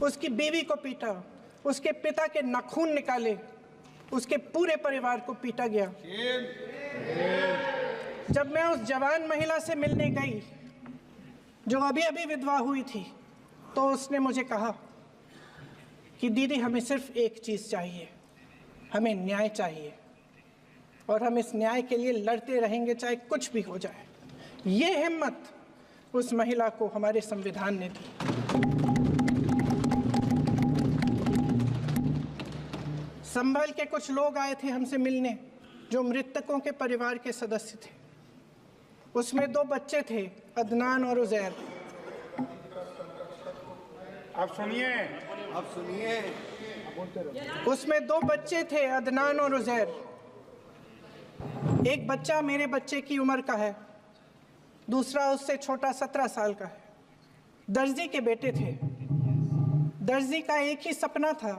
उसकी बीवी को पीटा, उसके पिता के नाखून निकाले, उसके पूरे परिवार को पीटा गया। जब मैं उस जवान महिला से मिलने गई जो अभी अभी विधवा हुई थी, तो उसने मुझे कहा कि दीदी, हमें सिर्फ एक चीज़ चाहिए, हमें न्याय चाहिए और हम इस न्याय के लिए लड़ते रहेंगे चाहे कुछ भी हो जाए। ये हिम्मत उस महिला को हमारे संविधान ने दी। संभल के कुछ लोग आए थे हमसे मिलने जो मृतकों के परिवार के सदस्य थे। उसमें 2 बच्चे थे, अदनान और उजैर। आप सुनिए। उसमें 2 बच्चे थे, अदनान और उजैर। एक बच्चा मेरे बच्चे की उम्र का है, दूसरा उससे छोटा 17 साल का है। दर्जी के बेटे थे। दर्जी का एक ही सपना था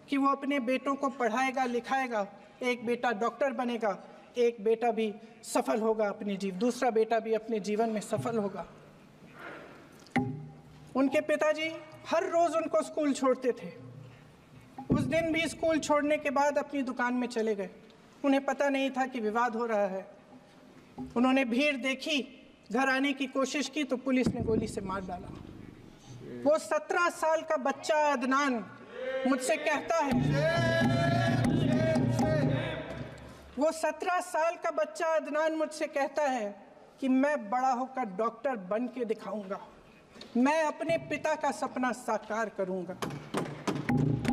कि वो अपने बेटों को पढ़ाएगा लिखाएगा, एक बेटा डॉक्टर बनेगा, एक बेटा भी सफल होगा दूसरा बेटा भी अपने जीवन में सफल होगा। उनके पिताजी हर रोज उनको स्कूल छोड़ते थे। उस दिन भी स्कूल छोड़ने के बाद अपनी दुकान में चले गए। उन्हें पता नहीं था कि विवाद हो रहा है। उन्होंने भीड़ देखी, घर आने की कोशिश की तो पुलिस ने गोली से मार डाला। वो 17 साल का बच्चा अदनान मुझसे कहता है, वो 17 साल का बच्चा अदनान मुझसे कहता है कि मैं बड़ा होकर डॉक्टर बन के दिखाऊंगा, मैं अपने पिता का सपना साकार करूंगा।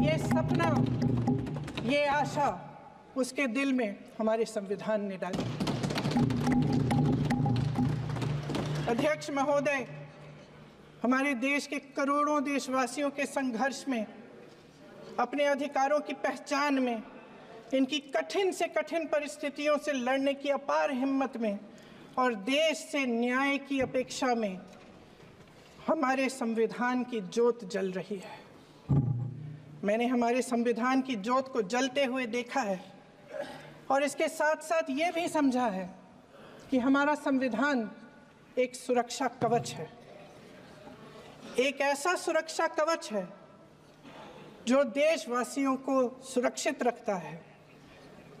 ये सपना, ये आशा उसके दिल में हमारे संविधान ने डाली। अध्यक्ष महोदय, हमारे देश के करोड़ों देशवासियों के संघर्ष में, अपने अधिकारों की पहचान में, इनकी कठिन से कठिन परिस्थितियों से लड़ने की अपार हिम्मत में और देश से न्याय की अपेक्षा में हमारे संविधान की ज्योत जल रही है। मैंने हमारे संविधान की ज्योत को जलते हुए देखा है और इसके साथ साथ ये भी समझा है कि हमारा संविधान एक सुरक्षा कवच है, एक ऐसा सुरक्षा कवच है जो देशवासियों को सुरक्षित रखता है,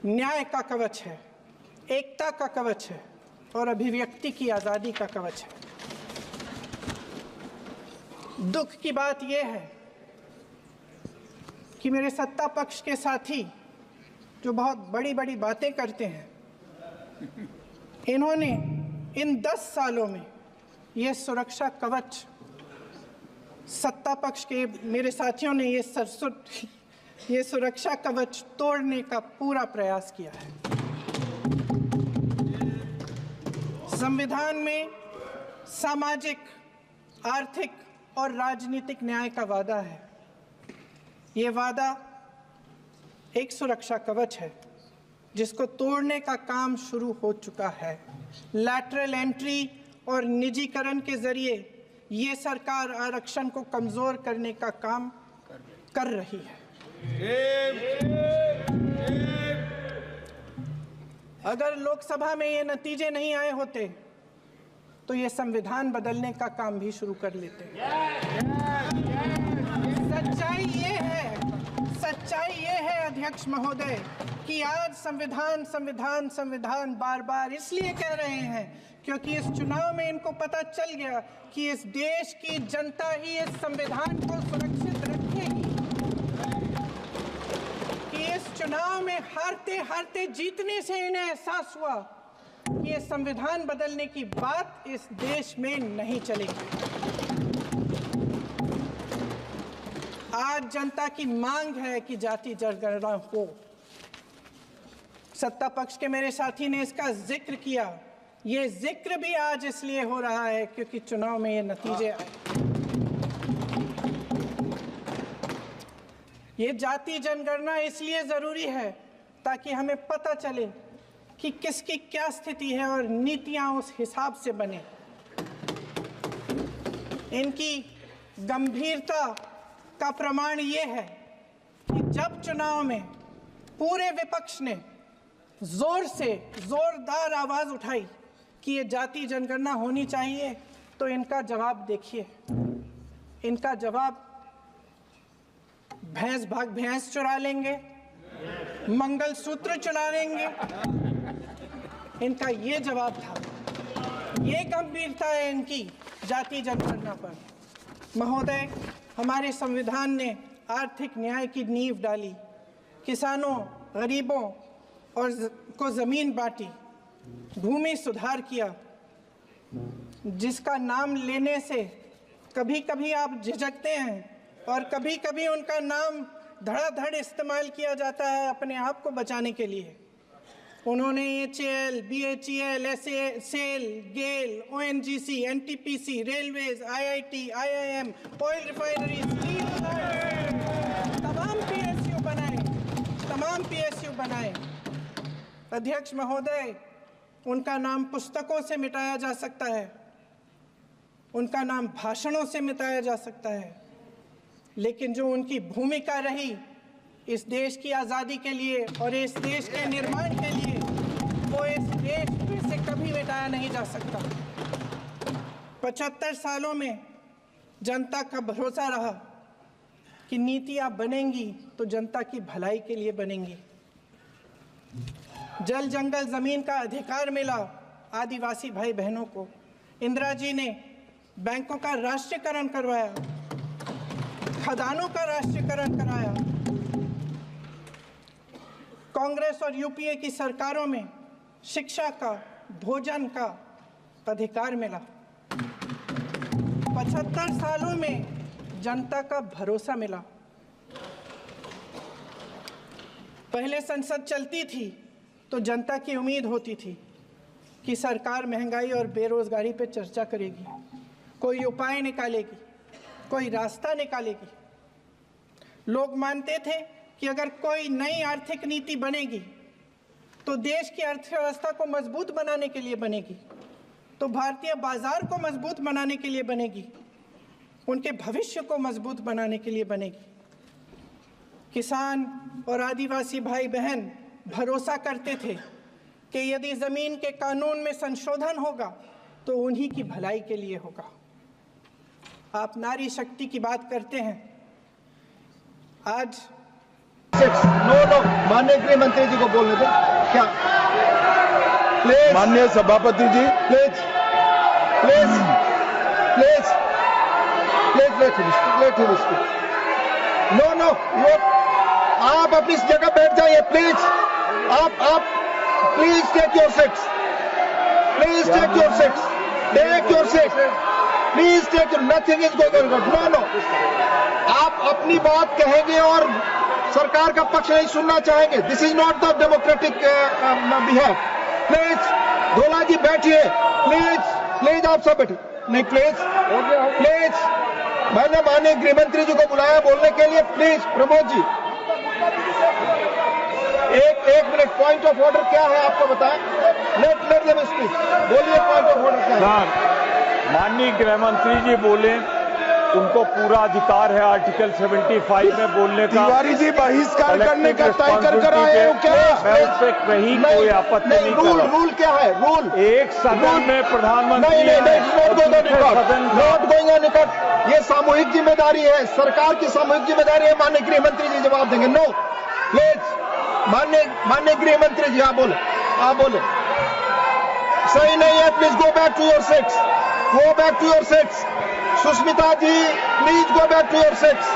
न्याय का कवच है, एकता का कवच है और अभिव्यक्ति की आज़ादी का कवच है। दुख की बात यह है कि मेरे सत्ता पक्ष के साथी जो बहुत बड़ी बड़ी बातें करते हैं, इन्होंने इन 10 सालों में यह सुरक्षा कवच, सत्ता पक्ष के मेरे साथियों ने ये सुरक्षा कवच तोड़ने का पूरा प्रयास किया है। संविधान में सामाजिक, आर्थिक और राजनीतिक न्याय का वादा है। ये वादा एक सुरक्षा कवच है जिसको तोड़ने का काम शुरू हो चुका है। लैटरल एंट्री और निजीकरण के जरिए ये सरकार आरक्षण को कमजोर करने का काम कर रही है। अगर लोकसभा में ये नतीजे नहीं आए होते तो ये संविधान बदलने का काम भी शुरू कर लेते। सच्चाई ये है अध्यक्ष महोदय कि आज संविधान बार बार इसलिए कह रहे हैं क्योंकि इस चुनाव में इनको पता चल गया कि इस देश की जनता ही इस संविधान को सुरक्षित रखेगी, कि इस चुनाव में हारते हारते जीतने से इन्हें एहसास हुआ कि ये संविधान बदलने की बात इस देश में नहीं चलेगी। आज जनता की मांग है कि जाति जनगणना हो। सत्ता पक्ष के मेरे साथी ने इसका जिक्र किया। ये जिक्र भी आज इसलिए हो रहा है क्योंकि चुनाव में ये नतीजे आए। ये जाति जनगणना इसलिए जरूरी है ताकि हमें पता चले कि किसकी क्या स्थिति है और नीतियां उस हिसाब से बने। इनकी गंभीरता का प्रमाण ये है कि जब चुनाव में पूरे विपक्ष ने जोरदार आवाज उठाई कि ये जाति जनगणना होनी चाहिए, तो इनका जवाब देखिए। इनका जवाब भैंस भाग भैंस चुरा लेंगे, मंगलसूत्र चुरा लेंगे। इनका ये जवाब था। ये गंभीरता है इनकी जाति जनगणना पर। महोदय, हमारे संविधान ने आर्थिक न्याय की नींव डाली, किसानों, गरीबों और को जमीन बांटी, भूमि सुधार किया, जिसका नाम लेने से कभी कभी आप झिझकते हैं और कभी कभी उनका नाम धड़ाधड़ इस्तेमाल किया जाता है अपने आप को बचाने के लिए। उन्होंने HAL, BHEL, SAIL, GAIL, ONGC, NTPC, railways, IIT, IIM, oil refineries, तमाम PSU बनाए। अध्यक्ष महोदय, उनका नाम पुस्तकों से मिटाया जा सकता है, उनका नाम भाषणों से मिटाया जा सकता है, लेकिन जो उनकी भूमिका रही इस देश की आज़ादी के लिए और इस देश के निर्माण के लिए, वो इस देश से कभी मिटाया नहीं जा सकता। 75 सालों में जनता का भरोसा रहा कि नीतियाँ बनेंगी तो जनता की भलाई के लिए बनेंगी। जल जंगल जमीन का अधिकार मिला आदिवासी भाई बहनों को। इंदिरा जी ने बैंकों का राष्ट्रीयकरण करवाया, खदानों का राष्ट्रीयकरण कराया। कांग्रेस और यूपीए की सरकारों में शिक्षा का, भोजन का अधिकार मिला। 75 सालों में जनता का भरोसा मिला। पहले संसद चलती थी तो जनता की उम्मीद होती थी कि सरकार महंगाई और बेरोजगारी पर चर्चा करेगी, कोई उपाय निकालेगी, कोई रास्ता निकालेगी। लोग मानते थे कि अगर कोई नई आर्थिक नीति बनेगी तो देश की अर्थव्यवस्था को मजबूत बनाने के लिए बनेगी, तो भारतीय बाजार को मजबूत बनाने के लिए बनेगी, उनके भविष्य को मजबूत बनाने के लिए बनेगी। किसान और आदिवासी भाई बहन भरोसा करते थे कि यदि जमीन के कानून में संशोधन होगा तो उन्हीं की भलाई के लिए होगा। आप नारी शक्ति की बात करते हैं। आज माननीय गृह मंत्री जी को बोलने दें। क्या प्लीज, माननीय सभापति ji, please please please please let him speak. No, आप अपनी जगह बैठ जाइए प्लीज। आप please take your seats, please take your seats, take your seat, please take your, nothing is going on. No, आप अपनी बात कहेंगे और सरकार का पक्ष नहीं सुनना चाहेंगे। This is not the democratic behave. Please धोला जी बैठिए, प्लीज आप सब बैठिए। नहीं प्लीज, मैंने माननीय गृह मंत्री जी को बुलाया बोलने के लिए। प्लीज प्रमोद जी, एक मिनट, पॉइंट ऑफ ऑर्डर क्या है आपको बताएं। Let them speak. बोलिए, पॉइंट ऑफ ऑर्डर क्या है? माननीय गृह मंत्री जी बोले, उनको पूरा अधिकार है आर्टिकल 75 में बोलने का। तिवारी जी बहिष्कार करने का तय कर आए हो क्या? मैं उससे कहीं कोई आपत्ति नहीं कर रहा। रूल क्या है? रूल एक सदन में प्रधानमंत्री नॉट गोइंग ऑन रिकॉर्ड। ये सामूहिक जिम्मेदारी है, सरकार की सामूहिक जिम्मेदारी है। माननीय गृह मंत्री जी जवाब देंगे। नो प्लीज, माननीय गृह मंत्री जी आप बोले। सही नहीं है, please go back to your seats, go back to your seats. Sushmita ji please go back to your seats,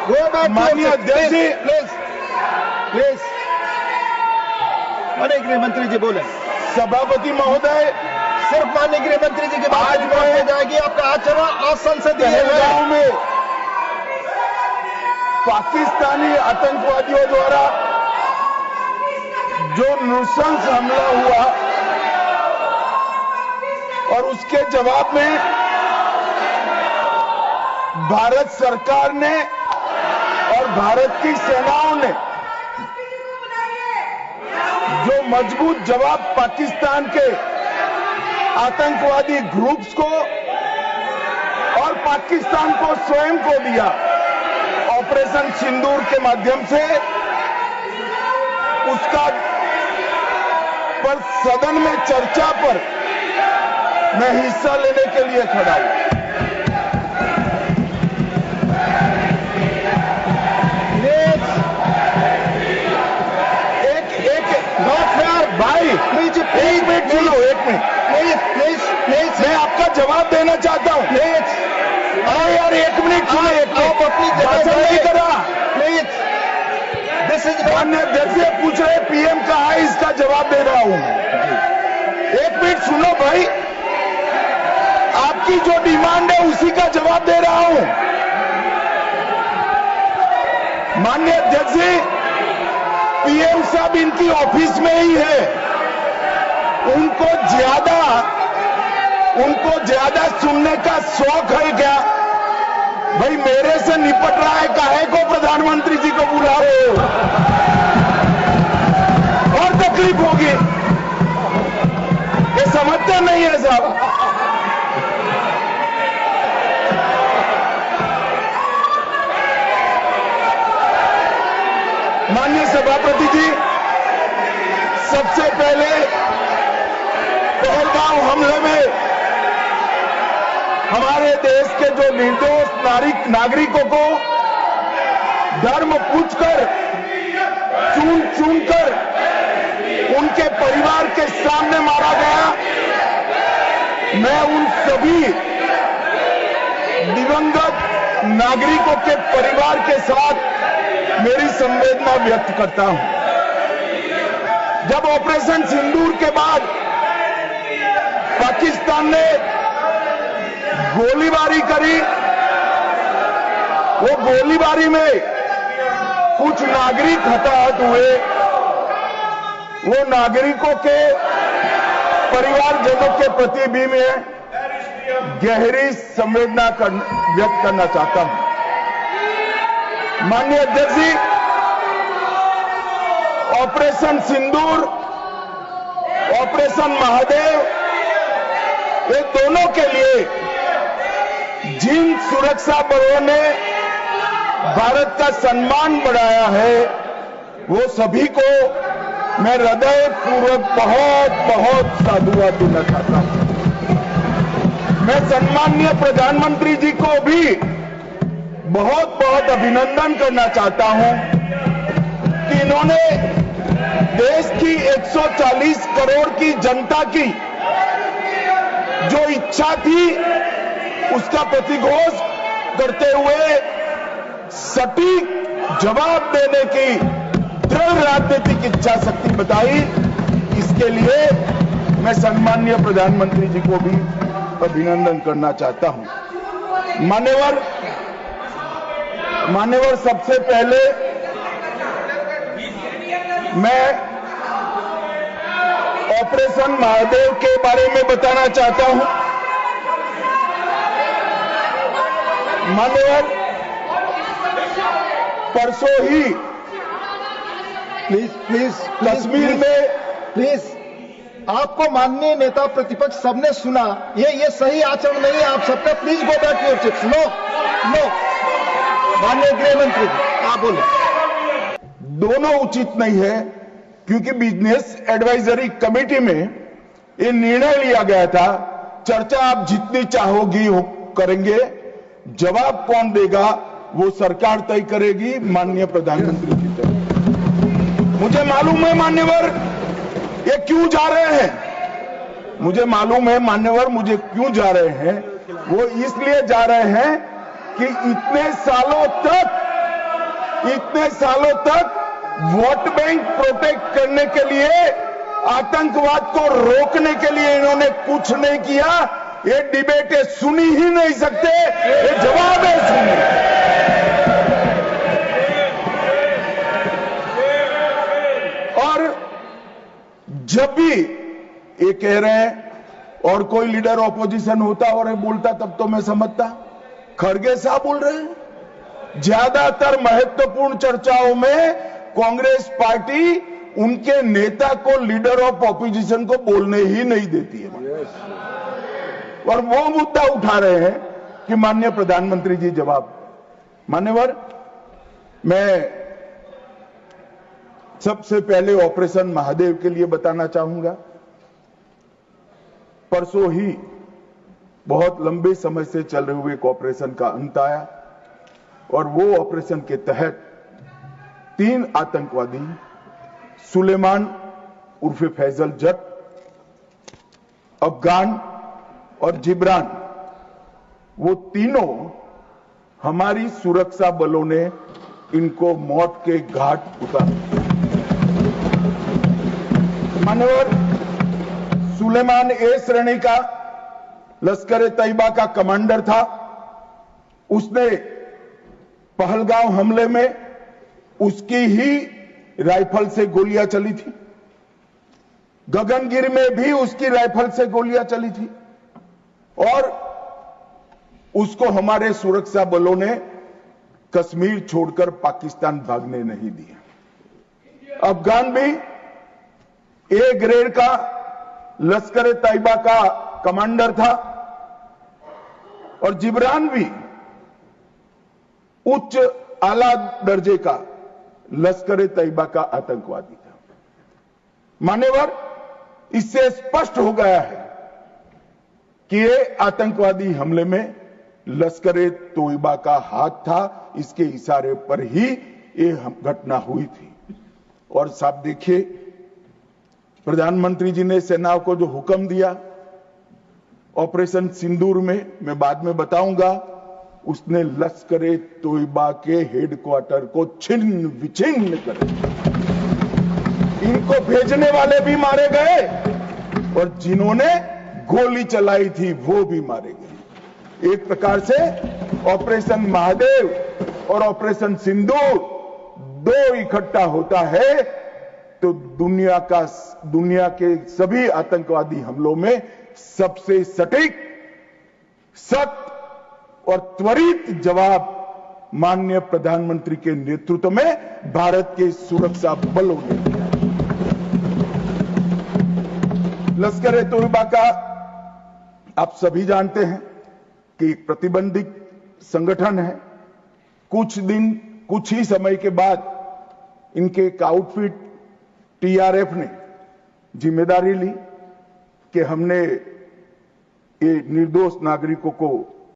go back to your seats please. माननीय गृह मंत्री जी बोले। सभापति महोदय, सिर्फ माननीय गृह मंत्री जी की बात हो जाएगी। आपका आचरण असंसदीय है। में पाकिस्तानी आतंकवादियों द्वारा जो नृशंस हमला हुआ और उसके जवाब में भारत सरकार ने और भारत की सेनाओं ने जो मजबूत जवाब पाकिस्तान के आतंकवादी ग्रुप्स को और पाकिस्तान को स्वयं को दिया, ऑपरेशन सिंदूर के माध्यम से, उसका पर सदन में चर्चा पर मैं हिस्सा लेने के लिए खड़ा हूं। जवाब देना चाहता हूं। प्लीज हाँ यार, 1 मिनट सुने, आप अपनी जगह भाषण नहीं जाइए। करा। प्लीज, दिस इज मान्य अध्यक्ष से पूछ रहे पीएम कहा है, इसका जवाब दे रहा हूं। 1 मिनट सुनो भाई, आपकी जो डिमांड है उसी का जवाब दे रहा हूं। माननीय अध्यक्ष जी, पीएम साहब इनकी ऑफिस में ही है, उनको ज्यादा सुनने का शौक है क्या? भाई मेरे से निपट रहा है, काहे को प्रधानमंत्री जी को बुला रहे हो? और तकलीफ होगी, ये समझते नहीं है साहब। माननीय सभापति जी, सबसे पहले पहलगांव हमले में हमारे देश के जो निर्दोष नागरिकों को धर्म पूछकर, चुन कर उनके परिवार के सामने मारा गया। मैं उन सभी दिवंगत नागरिकों के परिवार के साथ मेरी संवेदना व्यक्त करता हूं। जब ऑपरेशन सिंदूर के बाद पाकिस्तान ने गोलीबारी करी, वो गोलीबारी में कुछ नागरिक हताहत हुए, वो नागरिकों के परिवारजनों के प्रति भी मैं गहरी संवेदना व्यक्त करना चाहता हूं। माननीय अध्यक्ष जी, ऑपरेशन सिंदूर, ऑपरेशन महादेव, ये दोनों के लिए जिन सुरक्षा बलों ने भारत का सम्मान बढ़ाया है, वो सभी को मैं हृदय पूर्वक बहुत बहुत साधुवाद देना चाहता हूं। मैं सम्माननीय प्रधानमंत्री जी को भी बहुत बहुत अभिनंदन करना चाहता हूं कि इन्होंने देश की 140 करोड़ की जनता की जो इच्छा थी, उसका प्रतिघोष करते हुए सटीक जवाब देने की दृढ़ राजनीतिक इच्छा शक्ति बताई। इसके लिए मैं सम्माननीय प्रधानमंत्री जी को भी अभिनंदन करना चाहता हूं। मान्यवर, सबसे पहले मैं ऑपरेशन महादेव के बारे में बताना चाहता हूं। मान्यवर, परसों ही प्लीज कश्मीर में प्लीज, आपको माननीय नेता प्रतिपक्ष सबने सुना, ये सही आचरण नहीं है आप सबका। Please go back your seats. No, माननीय गृह मंत्री आप बोले। दोनों उचित नहीं है, क्योंकि बिजनेस एडवाइजरी कमेटी में ये निर्णय लिया गया था, चर्चा आप जितनी चाहोगी करेंगे, जवाब कौन देगा वो सरकार तय करेगी, माननीय प्रधानमंत्री की तरफ। मुझे मालूम है मान्यवर ये क्यों जा रहे हैं, मुझे मालूम है मान्यवर मुझे क्यों जा रहे हैं। वो इसलिए जा रहे हैं कि इतने सालों तक वोट बैंक प्रोटेक्ट करने के लिए, आतंकवाद को रोकने के लिए इन्होंने कुछ नहीं किया। ये डिबेट सुनी ही नहीं सकते, ये जवाब है सुनिए। और जब भी ये कह रहे हैं और कोई लीडर ऑपोजिशन होता और बोलता तब तो मैं समझता, खड़गे साहब बोल रहे हैं। ज्यादातर महत्वपूर्ण चर्चाओं में कांग्रेस पार्टी उनके नेता को, लीडर ऑफ ऑपोजिशन को बोलने ही नहीं देती है। और वो मुद्दा उठा रहे हैं कि माननीय प्रधानमंत्री जी जवाब। मान्यवर, मैं सबसे पहले ऑपरेशन महादेव के लिए बताना चाहूंगा। परसों ही बहुत लंबे समय से चल रहे हुए एक ऑपरेशन का अंत आया, और वो ऑपरेशन के तहत 3 आतंकवादी, सुलेमान उर्फे फैजल जट, अफगान और जिब्रान, वो तीनों हमारी सुरक्षा बलों ने इनको मौत के घाट उतार। मानवर सुलेमान ए श्रेणी का लश्कर तैयबा का कमांडर था। उसने पहलगांव हमले में उसकी ही राइफल से गोलियां चली थी। गगनगिर में भी उसकी राइफल से गोलियां चली थी और उसको हमारे सुरक्षा बलों ने कश्मीर छोड़कर पाकिस्तान भागने नहीं दिया। अफगान भी ए ग्रेड का लश्कर तैयबा का कमांडर था और जिब्रान भी उच्च आला दर्जे का लश्कर तैयबा का आतंकवादी था। मान्यवर, इससे स्पष्ट हो गया है कि ये आतंकवादी हमले में लश्कर तैयबा का हाथ था। इसके इशारे पर ही ये घटना हुई थी। और साहब देखिए, प्रधानमंत्री जी ने सेना को जो हुक्म दिया ऑपरेशन सिंदूर में, मैं बाद में बताऊंगा, उसने लश्कर तैयबा के हेडक्वार्टर को छिन्न विछिन्न कर दिया। इनको भेजने वाले भी मारे गए और जिन्होंने गोली चलाई थी वो भी मारे गए। एक प्रकार से ऑपरेशन महादेव और ऑपरेशन सिंदूर दो इकट्ठा होता है तो दुनिया के सभी आतंकवादी हमलों में सबसे सटीक, सख्त और त्वरित जवाब माननीय प्रधानमंत्री के नेतृत्व में भारत के सुरक्षा बलों ने दिया। लश्कर तैयबा का आप सभी जानते हैं कि एक प्रतिबंधित संगठन है। कुछ ही समय के बाद इनके एक आउटफिट टीआरएफ ने जिम्मेदारी ली कि हमने ये निर्दोष नागरिकों को